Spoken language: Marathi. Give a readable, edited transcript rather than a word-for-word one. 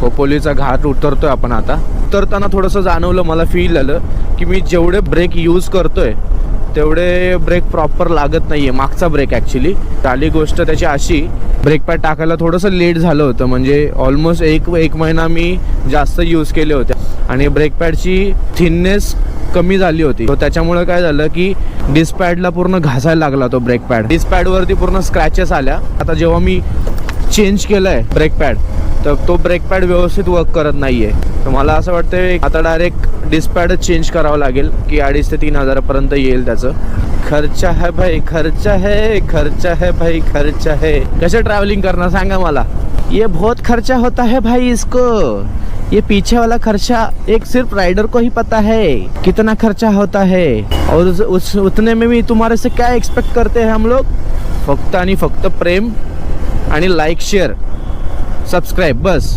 खोपोलीचा घाट उतरतोय आपण आता. उतरताना थोडंसं जाणवलं, मला फील झालं की मी जेवढे ब्रेक यूज करतोय तेवढे ब्रेक प्रॉपर लागत नाहीये. मागचा ब्रेक ॲक्च्युली झाली गोष्ट त्याची अशी, ब्रेक पॅड टाकायला थोडंसं लेट झालं होतं. म्हणजे ऑलमोस्ट एक महिना मी जास्त यूज केले होते आणि ब्रेक पॅडची थिननेस कमी झाली होती. त्याच्यामुळे काय झालं की डिस्क पॅडला पूर्ण घासायला लागला तो ब्रेक पॅड. डिस्क पॅडवरती पूर्ण स्क्रॅचेस आल्या. आता जेव्हा मी चेंज केलंय ब्रेक पॅड तर तो ब्रेक पॅड व्यवस्थित वर्क करत नाहीये. तर मला असं वाटतं आता डायरेक्ट डिस्क पॅडच चेंज करावं लागेल की 2,500 ते 3,000पर्यंत येईल त्याचं. खर्चा है भाई, खर्चा है, खर्चा है भाई, खर्चा है. कैसे ट्रैवलिंग करना सांगा मला. ये बहुत खर्चा होता है भाई इसको. ये पीछे वाला खर्चा एक सिर्फ राइडर को ही पता है कितना खर्चा होता है. और उतने में भी तुम्हारे से क्या एक्सपेक्ट करते हैं हम लोग. फक्त आणि फक्त प्रेम आणि लाईक, शेअर, सबस्क्राईब, बस.